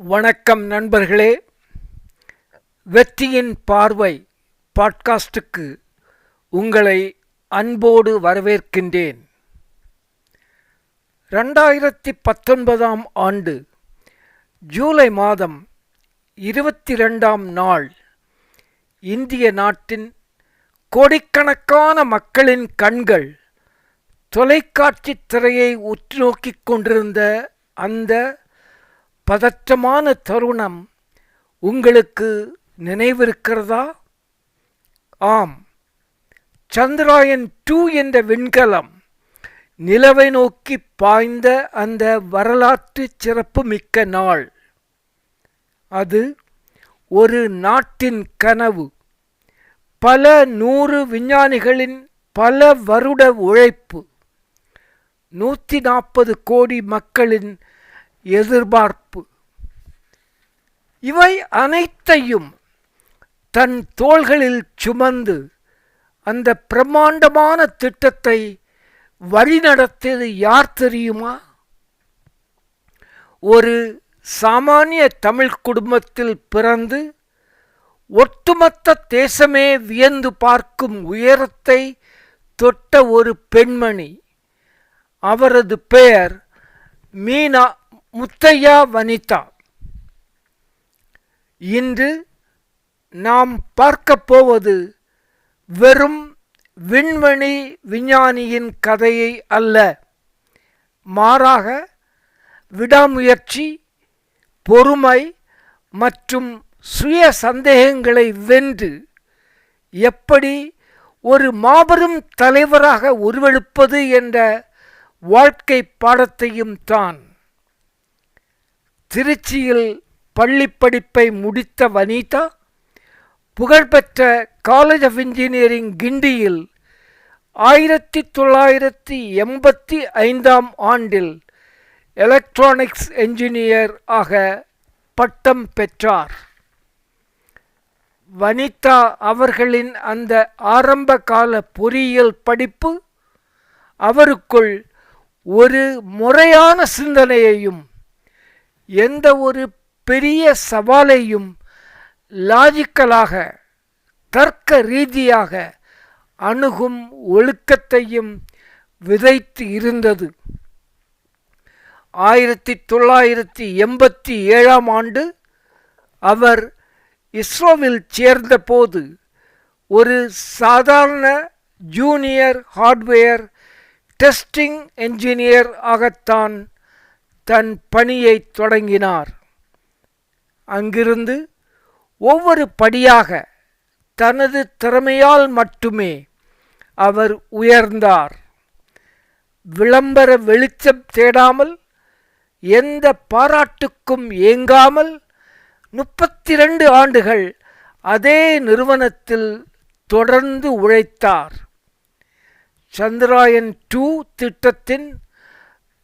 வணக்கம் நண்பர்களே. வெற்றியின் பார்வை பாட்காஸ்டுக்கு உங்களை அன்போடு வரவேற்கின்றேன். 2019 ஆண்டு ஜூலை மாதம் 22ஆம் நாள் இந்திய நாட்டின் கோடிக்கணக்கான மக்களின் கண்கள் தொலைக்காட்சி திரையை உற்று நோக்கிக் கொண்டிருந்த அந்த பதற்றமான தருணம் உங்களுக்கு நினைவிருக்கிறதா? ஆம், சந்திராயன் 2 என்ற விண்கலம் நிலவை நோக்கி பாய்ந்த அந்த வரலாற்று சிறப்புமிக்க நாள். அது ஒரு நாட்டின் கனவு. பல 100 விஞ்ஞானிகளின் பல வருட உழைப்பு, 140 கோடி மக்களின் எதிர்பார்ப்பு. இவை அனைத்தையும் தன் தோள்களில் சுமந்து அந்த பிரம்மாண்டமான திட்டத்தை வழிநடத்தியது யார் தெரியுமா? ஒரு சாமானிய தமிழ் குடும்பத்தில் பிறந்து ஒட்டுமொத்த தேசமே வியந்து பார்க்கும் உயரத்தை தொட்ட ஒரு பெண்மணி. அவரது பெயர் மீனா முத்தையா வனிதா. இன்று நாம் பார்க்கப் போவது வெறும் விண்வெளி விஞ்ஞானியின் கதையை அல்ல, மாறாக விடாமுயற்சி, பொறுமை மற்றும் சுய சந்தேகங்களை வென்று எப்படி ஒரு மாபெரும் தலைவராக உருவெடுப்பது என்ற வாழ்க்கை பாடத்தையும் தான். திருச்சியில் பள்ளி படிப்பை முடித்த வனிதா புகழ்பெற்ற காலேஜ் ஆஃப் இன்ஜினியரிங் கிண்டியில் 1985ஆம் ஆண்டில் எலக்ட்ரானிக்ஸ் என்ஜினியர் ஆக பட்டம் பெற்றார். வனிதா அவர்களின் அந்த ஆரம்பகால பொறியியல் படிப்பு அவருக்குள் ஒரு முறையான சிந்தனையையும் எந்த ஒரு பெரிய சவாலையும் லாஜிக்கலாக, தர்க்க ரீதியாக அணுகும் ஒழுக்கத்தையும் விதைத்து இருந்தது. 1987ஆம் ஆண்டு அவர் இஸ்ரோவில் சேர்ந்தபோது ஒரு சாதாரண ஜூனியர் ஹார்ட்வேர் டெஸ்டிங் என்ஜினியர் ஆகத்தான் தன் பணியை தொடங்கினார். அங்கிருந்து ஒவ்வொரு படியாக தனது திறமையால் மட்டுமே அவர் உயர்ந்தார். விளம்பர வெளிச்சம் தேடாமல், எந்த பாராட்டுக்கும் ஏங்காமல் 32 ஆண்டுகள் அதே நிறுவனத்தில் தொடர்ந்து உழைத்தார். சந்திராயன் 2 திட்டத்தின்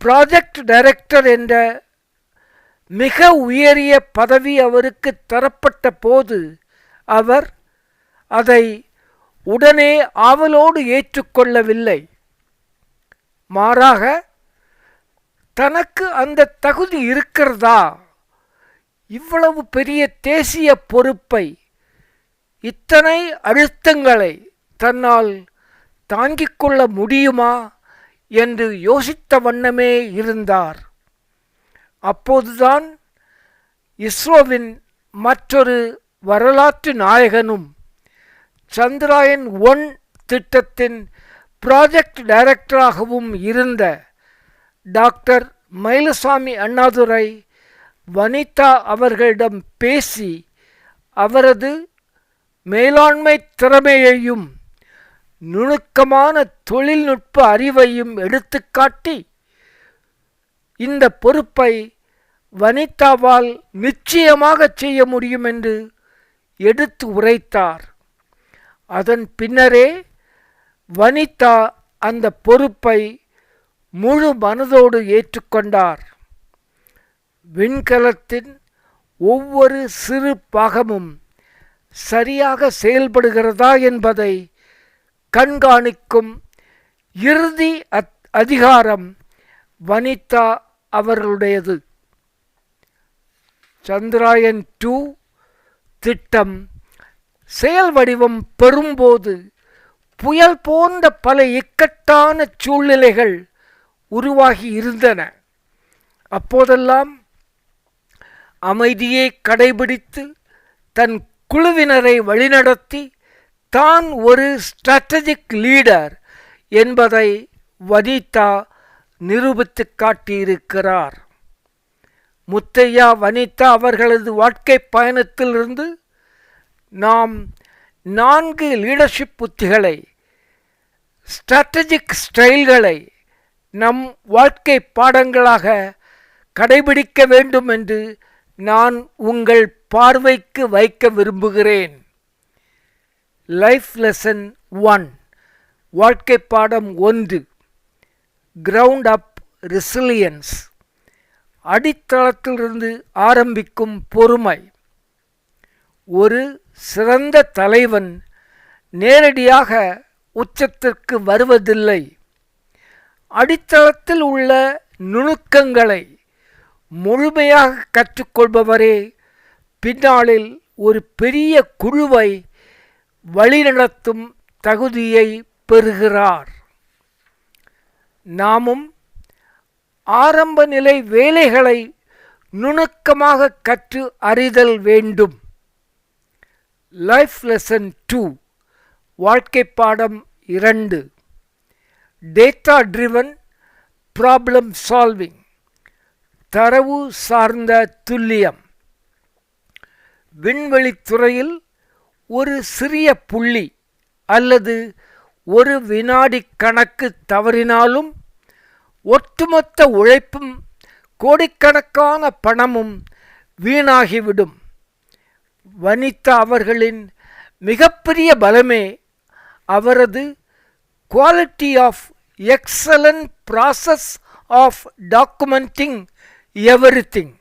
ப்ராஜெக்ட் டைரக்டர் என்ற மிக உயரிய பதவி அவருக்கு தரப்பட்ட போது அவர் அதை உடனே ஆவலோடு ஏற்றுக்கொள்ளவில்லை. மாறாக, தனக்கு அந்த தகுதி இருக்கிறதா, இவ்வளவு பெரிய தேசிய பொறுப்பை, இத்தனை அழுத்தங்களை தன்னால் தாங்கிக் கொள்ள முடியுமா என்று யோசித்த வண்ணமே இருந்தார். அப்போதுதான் இஸ்ரோவின் மற்றொரு வரலாற்று நாயகனும் சந்திராயன் 1 திட்டத்தின் ப்ராஜெக்ட் டைரக்டராகவும் இருந்த டாக்டர் மயிலசாமி அண்ணாதுரை வனிதா அவர்களிடம் பேசி அவரது மேலாண்மை திறமையையும் நுணுக்கமான தொழில்நுட்ப அறிவையும் எடுத்துக்காட்டி இந்த பொறுப்பை வனிதாவால் நிச்சயமாக செய்ய முடியும் என்று எடுத்து உரைத்தார். அதன் பின்னரே வனிதா அந்த பொறுப்பை முழு மனதோடு ஏற்றுக்கொண்டார். விண்கலத்தின் ஒவ்வொரு சிறு பாகமும் சரியாக செயல்படுகிறதா என்பதை கண்காணிக்கும் இறுதி அதிகாரம் வனிதா அவர்களுடையது. சந்திராயன் 2 திட்டம் செயல் வடிவம் பெறும்போது புயல் போன்ற பல இக்கட்டான சூழ்நிலைகள் உருவாகி இருந்தன. அப்போதெல்லாம் அமைதியை கடைபிடித்து தன் குழுவினரை வழிநடத்தி தான் ஒரு ஸ்ட்ராட்டஜிக் லீடர் என்பதை வனிதா நிரூபித்து காட்டியிருக்கிறார். முத்தையா வனிதா அவர்களது வாழ்க்கை பயணத்திலிருந்து நாம் 4 லீடர்ஷிப் உத்திகளை, ஸ்ட்ராட்டஜிக் ஸ்டைல்களை நம் வாழ்க்கை பாடங்களாக கடைபிடிக்க வேண்டும் என்று நான் உங்கள் பார்வைக்கு வைக்க விரும்புகிறேன். லைஃப் லெசன் 1, வாழ்க்கை பாடம் 1, கிரவுண்ட் அப் ரெசிலியன்ஸ், அடித்தளத்திலிருந்து ஆரம்பிக்கும் பொறுமை. ஒரு சிறந்த தலைவன் நேரடியாக உச்சத்திற்கு வருவதில்லை. அடித்தளத்தில் உள்ள நுணுக்கங்களை முழுமையாக கற்றுக்கொள்பவரே பின்னாளில் ஒரு பெரிய குழுவை வழிநடத்தும் தகுதியை பெறுகிறார். நாமும் ஆரம்ப நிலை வேலைகளை நுணுக்கமாக கற்று அறிதல் வேண்டும். லைஃப் லெசன் 2, வாழ்க்கை பாடம் 2, டேட்டா ட்ரிவன் ப்ராப்ளம் சால்விங், தரவு சார்ந்த துல்லியம். விண்வெளித்துறையில் ஒரு சிறிய புள்ளி அல்லது ஒரு வினாடி கணக்கு தவறினாலும் ஒட்டுமொத்த உழைப்பும் கோடிக்கணக்கான பணமும் வீணாகிவிடும். வனிதா அவர்களின் மிகப்பெரிய பலமே அவரது quality of excellent process of documenting everything.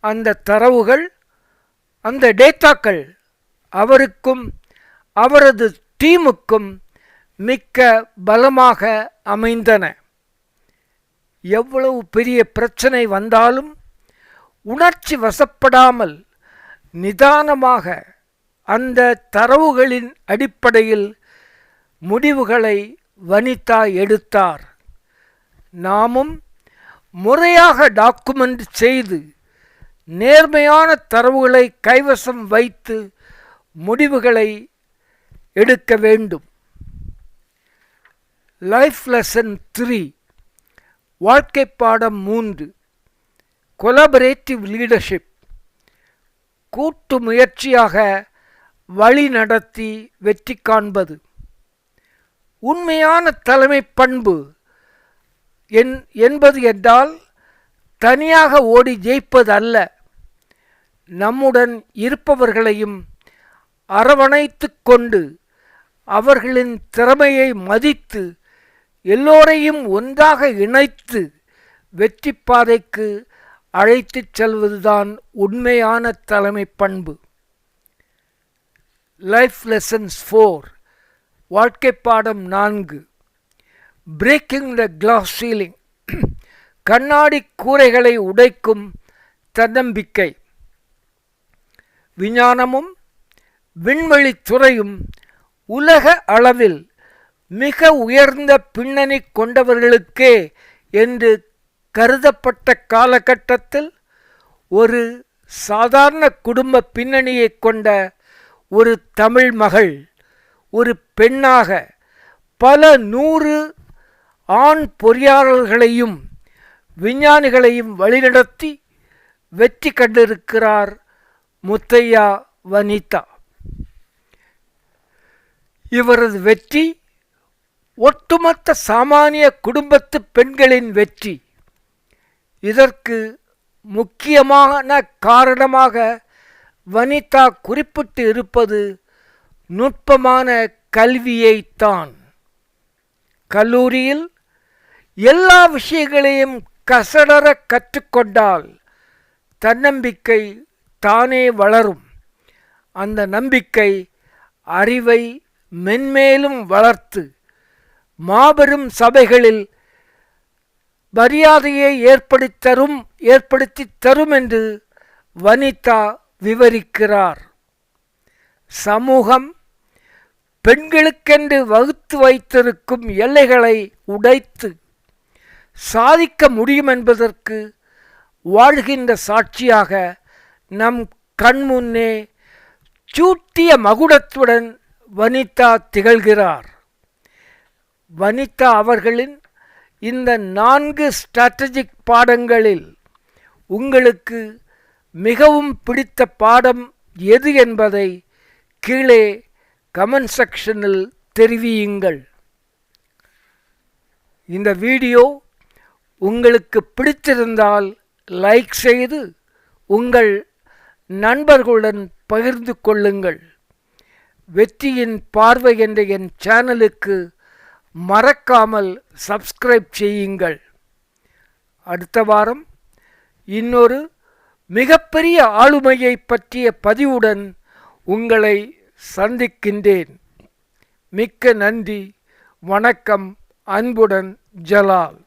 அந்த தரவுகள், அந்த டேட்டாக்கள் அவருக்கும் அவரது டீமுக்கும் மிக்க பலமாக அமைந்தன. எவ்வளவு பெரிய பிரச்சனை வந்தாலும் உணர்ச்சி வசப்படாமல் நிதானமாக அந்த தரவுகளின் அடிப்படையில் முடிவுகளை வனிதா எடுத்தார். நாமும் முறையாக டாக்குமெண்ட் செய்து நேர்மையான தரவுகளை கைவசம் வைத்து முடிவுகளை எடுக்க வேண்டும். லைஃப் லெசன் 3, வாழ்க்கை பாடம் 3, கொலாபரேட்டிவ் லீடர்ஷிப், கூட்டு முயற்சியாக வழி நடத்தி வெற்றி காண்பது. உண்மையான தலைமை பண்பு என்பது என்றால் தனியாக ஓடி ஜெயிப்பது அல்ல. நம்முடன் இருப்பவர்களையும் அரவணைத்து கொண்டு அவர்களின் திறமையை மதித்து எல்லோரையும் ஒன்றாக இணைத்து வெற்றி பாதைக்கு அழைத்துச் செல்வதுதான் உண்மையான தலைமை பண்பு. லைஃப் லெசன்ஸ் 4, வாழ்க்கை பாடம் 4, பிரேக்கிங் த கிளாஸ் சீலிங், கண்ணாடி கூரைகளை உடைக்கும் தன்னம்பிக்கை. விஞ்ஞானமும் விண்வெளித்துறையும் உலக அளவில் மிக உயர்ந்த பின்னணி கொண்டவர்களுக்கே என்று கருதப்பட்ட காலகட்டத்தில் ஒரு சாதாரண குடும்ப பின்னணியை கொண்ட ஒரு தமிழ் மகள் ஒரு பெண்ணாக பல 100 ஆண் பொறியாளர்களையும் விஞ்ஞானிகளையும் வழிநடத்தி வெற்றி கண்டிருக்கிறார் முத்தையா வனிதா. இவரது வெற்றி ஒட்டுமொத்த சாமானிய குடும்பத்து பெண்களின் வெற்றி. இதற்கு முக்கியமான காரணமாக வனிதா குறிப்பிட்டு இருப்பது நுட்பமான கல்வியைத்தான். கல்லூரியில் எல்லா விஷயங்களையும் கசடர கற்றுக்கொண்டால் தன்னம்பிக்கை தானே வளரும். அந்த நம்பிக்கை அறிவை மென்மேலும் வளர்த்து மாபெரும் சபைகளில் மரியாதையை ஏற்படுத்தி தரும் என்று வனிதா விவரிக்கிறார். சமூகம் பெண்களுக்கென்று வகுத்து வைத்திருக்கும் எல்லைகளை உடைத்து சாதிக்க முடியும் என்பதற்கு வாழ்கின்ற சாட்சியாக நம் கண்முன்னே சூட்டிய மகுடத்துடன் வனிதா திகழ்கிறார். வனிதா அவர்களின் இந்த 4 ஸ்ட்ராட்டஜிக் பாடங்களில் உங்களுக்கு மிகவும் பிடித்த பாடம் எது என்பதை கீழே கமெண்ட் செக்ஷனில் தெரிவியுங்கள். இந்த வீடியோ உங்களுக்கு பிடித்திருந்தால் லைக் செய்து உங்கள் நண்பர்களுடன் பகிர்ந்து கொள்ளுங்கள். வெற்றியின் பார்வை என்ற என் சேனலுக்கு மறக்காமல் சப்ஸ்கிரைப் செய்யுங்கள். அடுத்த வாரம் இன்னொரு மிகப்பெரிய ஆளுமையை பற்றிய பதிவுடன் உங்களை சந்திக்கின்றேன். மிக்க நன்றி. வணக்கம். அன்புடன் ஜலால்.